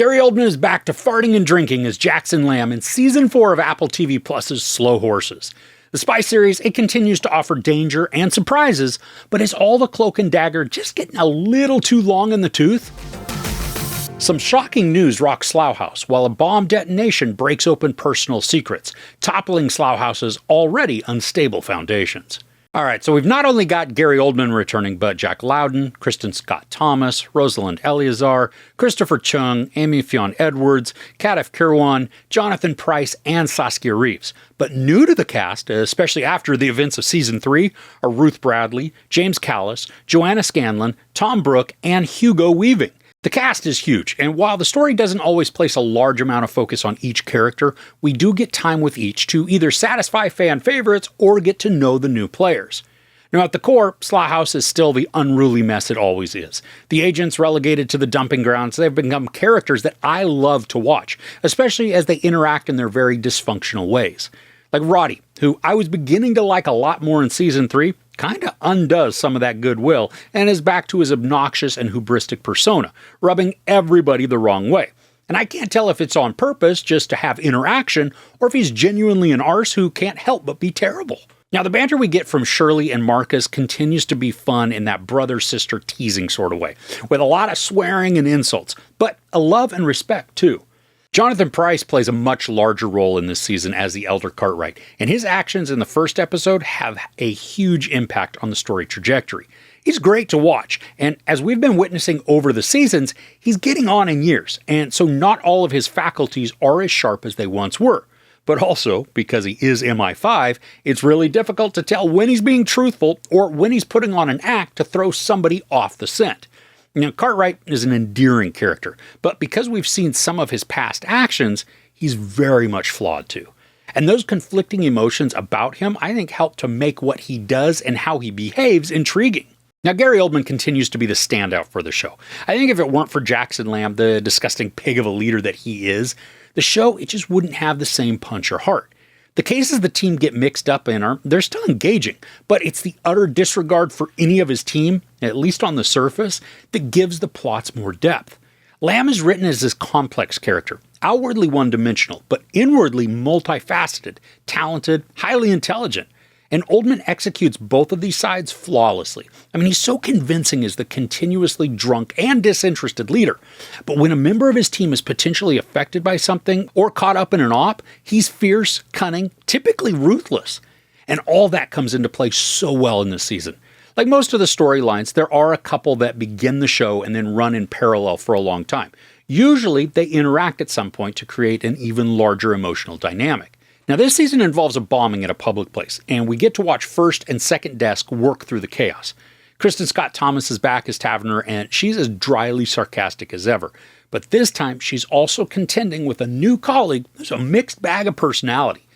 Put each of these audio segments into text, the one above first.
Gary Oldman is back to farting and drinking as Jackson Lamb in Season 4 of Apple TV Plus's Slow Horses. The spy series, it continues to offer danger and surprises, but is all the cloak and dagger just getting a little too long in the tooth? Some shocking news rocks Slough House, while a bomb detonation breaks open personal secrets, toppling Slough House's already unstable foundations. Alright, so we've not only got Gary Oldman returning, but Jack Lowden, Kristin Scott Thomas, Rosalind Eleazar, Christopher Chung, Aimee-Ffion Edwards, Kadiff Kirwan, Jonathan Pryce, and Saskia Reeves. But new to the cast, especially after the events of Season 3, are Ruth Bradley, James Callis, Joanna Scanlan, Brooke, and Hugo Weaving. The cast is huge, and while the story doesn't always place a large amount of focus on each character, we do get time with each to either satisfy fan favorites or get to know the new players. Now at the core, Slough House is still the unruly mess it always is. The agents relegated to the dumping grounds, they've become characters that I love to watch, especially as they interact in their very dysfunctional ways. Like Roddy, who I was beginning to like a lot more in Season 3, kinda undoes some of that goodwill and is back to his obnoxious and hubristic persona, rubbing everybody the wrong way. And I can't tell if it's on purpose just to have interaction, or if he's genuinely an arse who can't help but be terrible. Now the banter we get from Shirley and Marcus continues to be fun in that brother-sister teasing sort of way, with a lot of swearing and insults, but a love and respect too. Jonathan Pryce plays a much larger role in this season as the Elder Cartwright, and his actions in the first episode have a huge impact on the story trajectory. He's great to watch, and as we've been witnessing over the seasons, he's getting on in years, and so not all of his faculties are as sharp as they once were. But also, because he is MI5, it's really difficult to tell when he's being truthful or when he's putting on an act to throw somebody off the scent. Now, Cartwright is an endearing character, but because we've seen some of his past actions, he's very much flawed too. And those conflicting emotions about him, I think, help to make what he does and how he behaves intriguing. Now, Gary Oldman continues to be the standout for the show. I think if it weren't for Jackson Lamb, the disgusting pig of a leader that he is, the show, it just wouldn't have the same punch or heart. The cases the team get mixed up in they're still engaging, but it's the utter disregard for any of his team, at least on the surface, that gives the plots more depth. Lamb is written as this complex character, outwardly one-dimensional, but inwardly multifaceted, talented, highly intelligent. And Oldman executes both of these sides flawlessly. I mean, he's so convincing as the continuously drunk and disinterested leader. But when a member of his team is potentially affected by something or caught up in an op, he's fierce, cunning, typically ruthless. And all that comes into play so well in this season. Like most of the storylines, there are a couple that begin the show and then run in parallel for a long time. Usually, they interact at some point to create an even larger emotional dynamic. Now, this season involves a bombing at a public place, and we get to watch first and second desk work through the chaos. Kristin Scott Thomas is back as Taverner, and she's as dryly sarcastic as ever. But this time, she's also contending with a new colleague who's a mixed bag of personality.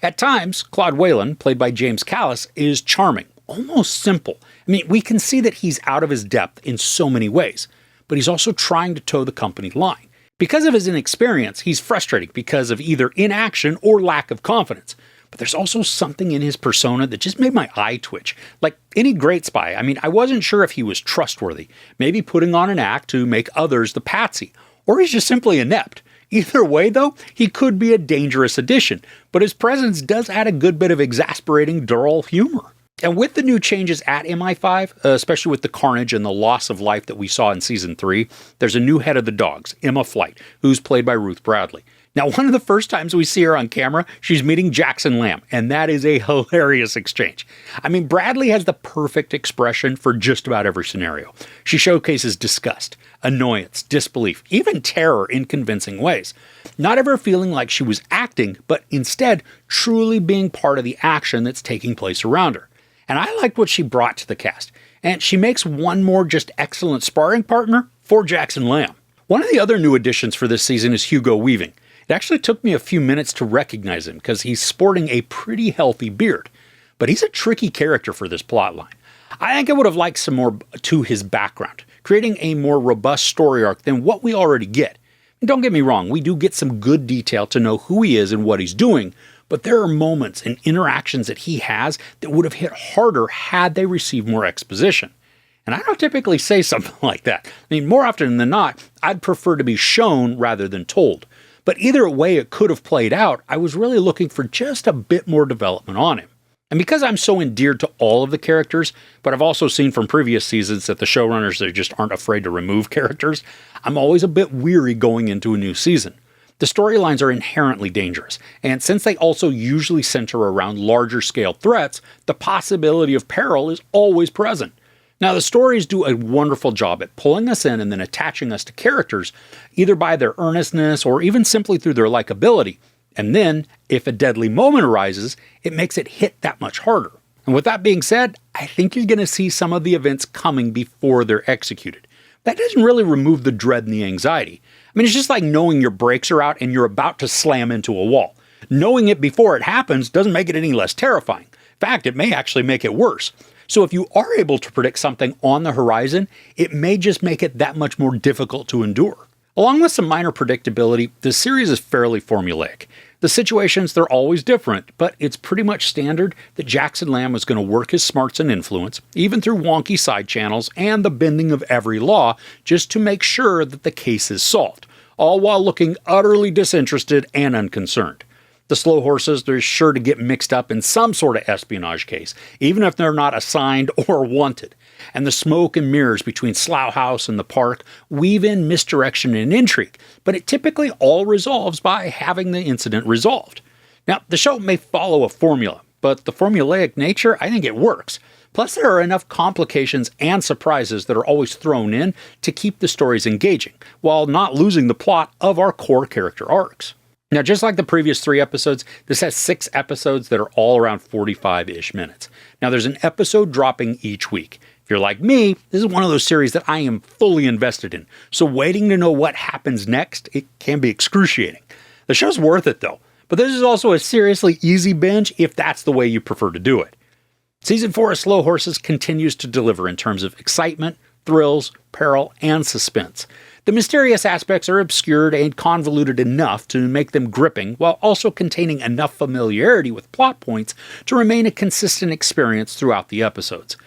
At times, Claude Whalen, played by James Callis, is charming, almost simple. I mean, we can see that he's out of his depth in so many ways, but he's also trying to toe the company line. Because of his inexperience, he's frustrating because of either inaction or lack of confidence. But there's also something in his persona that just made my eye twitch. Like any great spy, I mean, I wasn't sure if he was trustworthy, maybe putting on an act to make others the patsy, or he's just simply inept. Either way, though, he could be a dangerous addition, but his presence does add a good bit of exasperating, dull humor. And with the new changes at MI5, especially with the carnage and the loss of life that we saw in Season 3, there's a new head of the dogs, Emma Flight, who's played by Ruth Bradley. Now, one of the first times we see her on camera, she's meeting Jackson Lamb, and that is a hilarious exchange. I mean, Bradley has the perfect expression for just about every scenario. She showcases disgust, annoyance, disbelief, even terror in convincing ways. Not ever feeling like she was acting, but instead truly being part of the action that's taking place around her. And I liked what she brought to the cast, and she makes one more just excellent sparring partner for Jackson Lamb. One of the other new additions for this season is Hugo Weaving. It actually took me a few minutes to recognize him because he's sporting a pretty healthy beard, but he's a tricky character for this plotline. I think I would have liked some more to his background, creating a more robust story arc than what we already get. And don't get me wrong, we do get some good detail to know who he is and what he's doing, but there are moments and interactions that he has that would have hit harder had they received more exposition. And I don't typically say something like that. I mean, more often than not, I'd prefer to be shown rather than told. But either way it could have played out, I was really looking for just a bit more development on him. And because I'm so endeared to all of the characters, but I've also seen from previous seasons that the showrunners, they just aren't afraid to remove characters, I'm always a bit weary going into a new season. The storylines are inherently dangerous, and since they also usually center around larger scale threats, the possibility of peril is always present. Now, the stories do a wonderful job at pulling us in and then attaching us to characters, either by their earnestness or even simply through their likability. And then, if a deadly moment arises, it makes it hit that much harder. And with that being said, I think you're going to see some of the events coming before they're executed. That doesn't really remove the dread and the anxiety. I mean, it's just like knowing your brakes are out and you're about to slam into a wall. Knowing it before it happens doesn't make it any less terrifying. In fact, it may actually make it worse. So if you are able to predict something on the horizon, it may just make it that much more difficult to endure. Along with some minor predictability, this series is fairly formulaic. The situations, they're always different, but it's pretty much standard that Jackson Lamb is going to work his smarts and influence, even through wonky side channels and the bending of every law, just to make sure that the case is solved, all while looking utterly disinterested and unconcerned. The Slow Horses, they're sure to get mixed up in some sort of espionage case, even if they're not assigned or wanted. And the smoke and mirrors between Slough House and the park weave in misdirection and intrigue, but it typically all resolves by having the incident resolved. Now, the show may follow a formula, but the formulaic nature, I think it works. Plus, there are enough complications and surprises that are always thrown in to keep the stories engaging, while not losing the plot of our core character arcs. Now, just like the previous 3 episodes, this has 6 episodes that are all around 45-ish minutes. Now, there's an episode dropping each week. If you're like me, this is one of those series that I am fully invested in, so waiting to know what happens next, it can be excruciating. The show's worth it, though, but this is also a seriously easy binge if that's the way you prefer to do it. Season 4 of Slow Horses continues to deliver in terms of excitement, thrills, peril, and suspense. The mysterious aspects are obscured and convoluted enough to make them gripping, while also containing enough familiarity with plot points to remain a consistent experience throughout the episodes.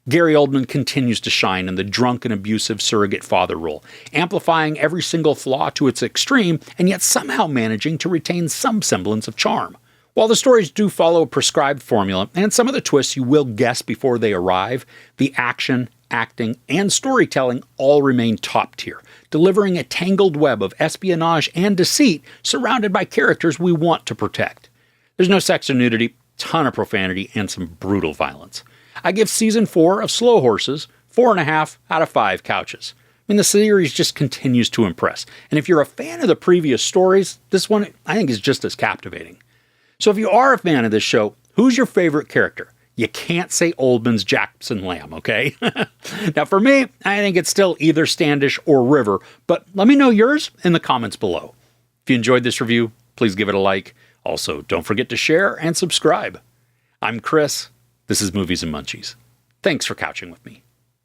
Gary Oldman continues to shine in the drunk and abusive surrogate father role, amplifying every single flaw to its extreme, and yet somehow managing to retain some semblance of charm. While the stories do follow a prescribed formula, and some of the twists you will guess before they arrive, the action, acting, and storytelling all remain top tier, delivering a tangled web of espionage and deceit surrounded by characters we want to protect. There's no sex or nudity, ton of profanity, and some brutal violence. I give Season 4 of Slow Horses 4.5 out of 5 couches. I mean, the series just continues to impress, and if you're a fan of the previous stories, this one I think is just as captivating. So if you are a fan of this show, who's your favorite character? You can't say Oldman's Jackson Lamb, okay? Now for me, I think it's still either Standish or River, but let me know yours in the comments below. If you enjoyed this review, please give it a like. Also, don't forget to share and subscribe. I'm Chris. This is Movies and Munchies. Thanks for couching with me.